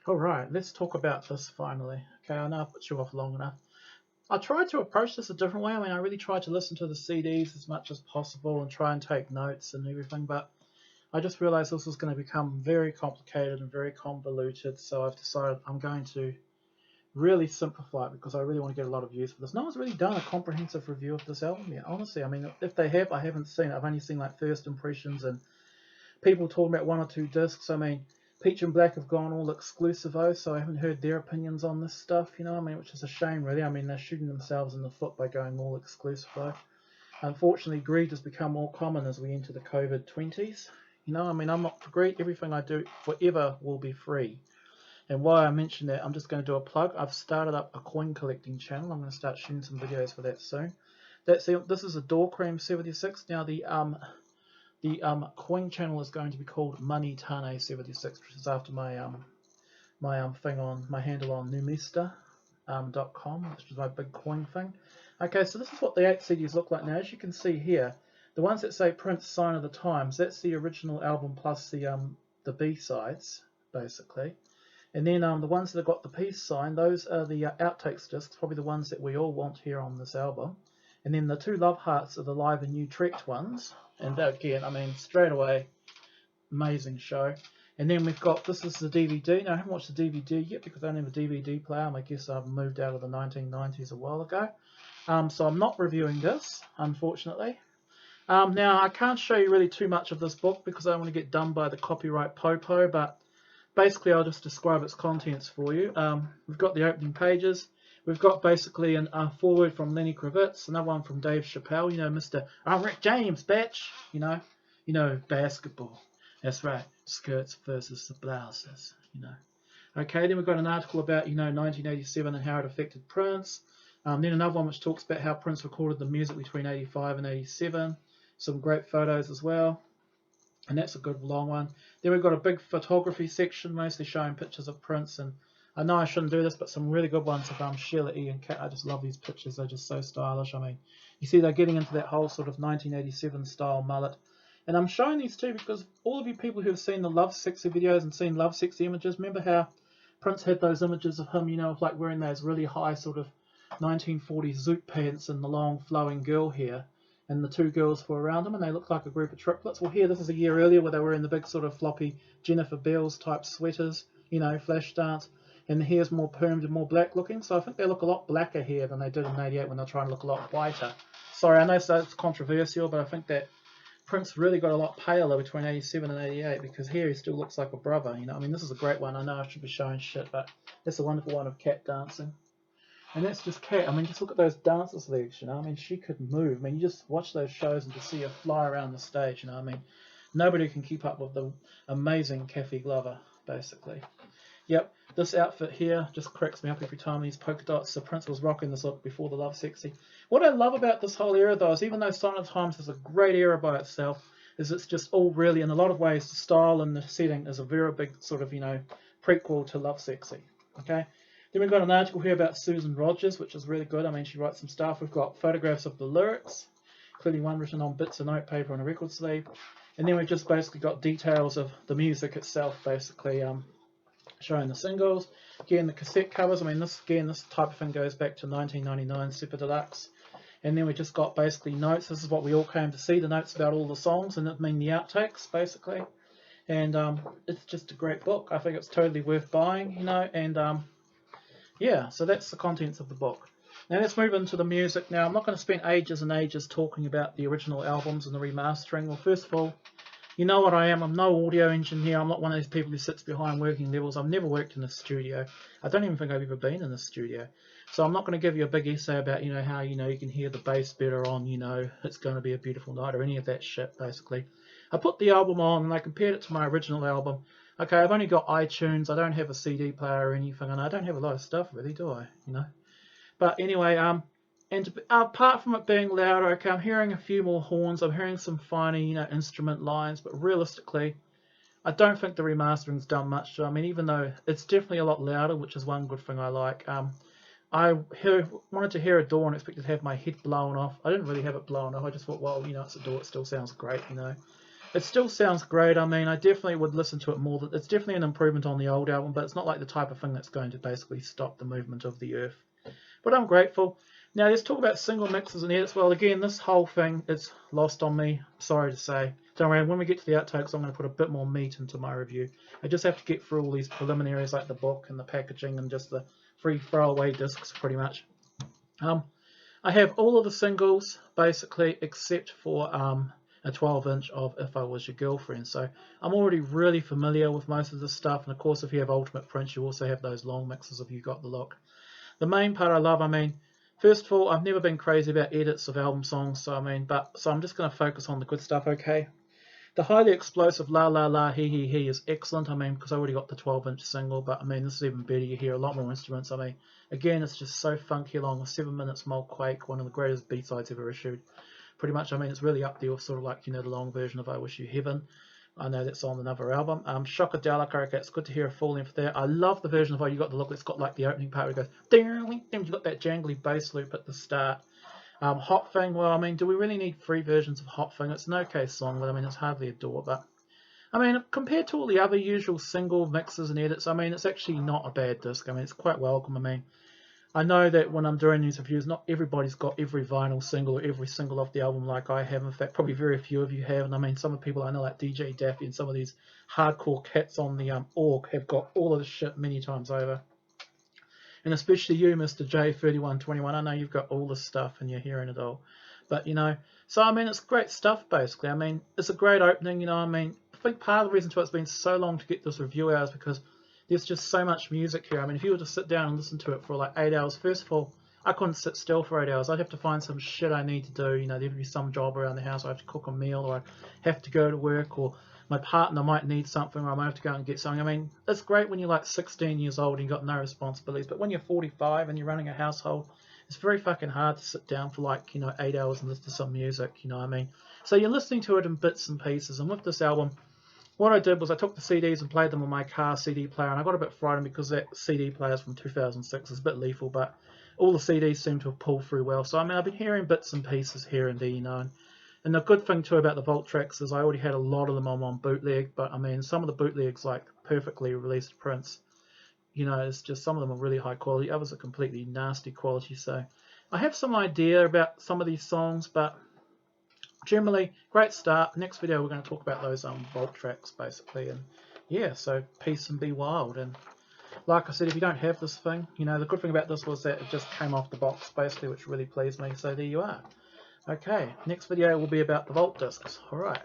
Alright, let's talk about this finally. Okay, I know I've put you off long enough. I tried to approach this a different way. I mean, I really tried to listen to the CDs as much as possible and try and take notes and everything, but I just realized this was going to become very complicated and very convoluted, so I've decided I'm going to really simplify it because I really want to get a lot of use for this. No one's really done a comprehensive review of this album yet, honestly. I mean, if they have, I haven't seen it. I've only seen like first impressions and people talking about one or two discs. I mean, Peach and Black have gone all exclusivo, so I haven't heard their opinions on this stuff, you know, I mean, which is a shame, really. I mean, they're shooting themselves in the foot by going all exclusivo. Unfortunately, greed has become more common as we enter the COVID 20s. You know, I mean, I'm not for greed. Everything I do forever will be free. And why I mention that, I'm just going to do a plug. I've started up a coin collecting channel. I'm going to start shooting some videos for that soon. This is a Door Cream 76. Now the coin channel is going to be called Money Tane 76, which is after my thing on my handle on numista.com, which is my big coin thing. Okay, so this is what the 8 CDs look like now. As you can see here, the ones that say Prince Sign of the Times, that's the original album plus the B-sides, basically. And then the ones that have got the peace sign, those are the outtakes discs, probably the ones that we all want here on this album. And then the two love hearts are the live and new Trek ones. And again, I mean, straight away, amazing show. And then we've got, this is the DVD. Now, I haven't watched the DVD yet because I don't have a DVD player. I guess I've moved out of the 1990s a while ago. So I'm not reviewing this, unfortunately. Now, I can't show you really too much of this book because I don't want to get done by the copyright popo, but basically I'll just describe its contents for you. We've got the opening pages. We've got basically a foreword from Lenny Kravitz, another one from Dave Chappelle, you know, Mr. I'm Rick James, bitch, you know, basketball. That's right, skirts versus the blouses, you know. Okay, then we've got an article about, 1987 and how it affected Prince. Then another one which talks about how Prince recorded the music between 85 and 87. Some great photos as well. And that's a good long one. Then we've got a big photography section, mostly showing pictures of Prince. And I know I shouldn't do this, but some really good ones of Sheila E. and Kat. I just love these pictures. They're just so stylish. I mean, you see they're getting into that whole sort of 1987 style mullet. And I'm showing these too because all of you people who have seen the Love Sexy videos and seen Love Sexy images, remember how Prince had those images of him, like wearing those really high sort of 1940s zoot pants and the long flowing girl hair, and the two girls were around him and they looked like a group of triplets. Well, here, this is a year earlier where they were in the big sort of floppy Jennifer Beals type sweaters, flash dance, and the hair's more permed and more black looking, so I think they look a lot blacker here than they did in 88 when they're trying to look a lot whiter. Sorry, I know that's controversial, but I think that Prince really got a lot paler between 87 and 88 because here he still looks like a brother, I mean, this is a great one. I know I should be showing shit, but that's a wonderful one of Kat dancing. And that's just Kat. I mean, just look at those dancers' legs, I mean, she could move. I mean, you just watch those shows and just see her fly around the stage, I mean, nobody can keep up with the amazing Kathy Glover, basically. Yep, this outfit here just cracks me up every time. These polka dots. The Prince was rocking this look before the Love Sexy. What I love about this whole era, though, is even though Sign of the Times is a great era by itself, is it's just all really, in a lot of ways, the style and the setting is a very big sort of, prequel to Love Sexy. Okay? Then we've got an article here about Susan Rogers, which is really good. I mean, she writes some stuff. We've got photographs of the lyrics, clearly one written on bits of notepaper on a record sleeve. And then we've just basically got details of the music itself, basically, showing the singles. Again, the cassette covers. I mean, this type of thing goes back to 1999 Super Deluxe. And then we just got basically notes. This is what we all came to see, the notes about all the songs, and I mean the outtakes, basically. And it's just a great book. I think it's totally worth buying, and yeah, so that's the contents of the book. Now let's move into the music. Now, I'm not going to spend ages and ages talking about the original albums and the remastering. Well, first of all, you know what I am. I'm no audio engineer. I'm not one of those people who sits behind working levels. I've never worked in a studio. I don't even think I've ever been in a studio. So I'm not going to give you a big essay about, how, you can hear the bass better on, It's Going to Be a Beautiful Night or any of that shit, basically. I put the album on and I compared it to my original album. Okay, I've only got iTunes. I don't have a CD player or anything, and I don't have a lot of stuff, really, do I? But anyway, and apart from it being louder, okay, I'm hearing a few more horns. I'm hearing some finer, instrument lines. But realistically, I don't think the remastering's done much. I mean, even though it's definitely a lot louder, which is one good thing I like. I wanted to hear a door and expected to have my head blown off. I didn't really have it blown off. I just thought, well, it's a door. It still sounds great, It still sounds great. I mean, I definitely would listen to it more. It's definitely an improvement on the old album, but it's not like the type of thing that's going to basically stop the movement of the earth. But I'm grateful. Now let's talk about single mixes and edits. Well, again, this whole thing is lost on me. Sorry to say. Don't worry, when we get to the outtakes, I'm going to put a bit more meat into my review. I just have to get through all these preliminaries like the book and the packaging and just the free throwaway discs, pretty much. I have all of the singles basically, except for a 12-inch of If I Was Your Girlfriend. So I'm already really familiar with most of this stuff. And of course, if you have Ultimate Prints, you also have those long mixes of You Got the Look. The main part I love, I mean, first of all, I've never been crazy about edits of album songs, so I'm just going to focus on the good stuff, okay? The highly explosive La La La He He He is excellent, I mean, because I already got the 12-inch single, but I mean, this is even better. You hear a lot more instruments. I mean, again, it's just so funky along with 7 minutes Mold Quake, one of the greatest B-sides ever issued. Pretty much, I mean, it's really up there with sort of like, you know, the long version of I Wish You Heaven. I know that's on another album. Shockadelic, okay, it's good to hear a full length there. I love the version of Oh You Got the Look. It's got like the opening part where it goes, you've got that jangly bass loop at the start. Hot Thing, well, I mean, do we really need 3 versions of Hot Thing? It's an okay song, but I mean, it's hardly a door. But I mean, compared to all the other usual single mixes and edits, I mean, it's actually not a bad disc. I mean, it's quite welcome. I mean, I know that when I'm doing these reviews, not everybody's got every vinyl single or every single off the album like I have. In fact, probably very few of you have. And I mean, some of the people I know, like DJ Daffy and some of these hardcore cats on the org, have got all of this shit many times over. And especially you, Mr. J3121, I know you've got all this stuff and you're hearing it all. But, you know, so I mean, it's great stuff, basically. I mean, it's a great opening, you know. I mean, I think part of the reason why it's been so long to get this review out is because there's just so much music here. I mean, if you were to sit down and listen to it for like 8 hours, first of all, I couldn't sit still for 8 hours. I'd have to find some shit I need to do. You know, there'd be some job around the house. I have to cook a meal, or I have to go to work, or my partner might need something, or I might have to go and get something. I mean, it's great when you're like 16 years old and you've got no responsibilities. But when you're 45 and you're running a household, it's very fucking hard to sit down for like, you know, 8 hours and listen to some music, you know what I mean? So you're listening to it in bits and pieces. And with this album, what I did was I took the CDs and played them on my car CD player, and I got a bit frightened because that CD player is from 2006. It's a bit lethal, but all the CDs seem to have pulled through well. So I mean, I've been hearing bits and pieces here and there, you know. And the good thing too about the Vault tracks is I already had a lot of them on bootleg, but I mean, some of the bootlegs, like perfectly released prints, you know, it's just some of them are really high quality, others are completely nasty quality. So I have some idea about some of these songs, but generally, great start. Next video, we're going to talk about those Vault tracks, basically. And yeah, so peace and be wild. And like I said, if you don't have this thing, you know, the good thing about this was that it just came off the box, basically, which really pleased me. So there you are. Okay, next video will be about the Vault discs. Alright.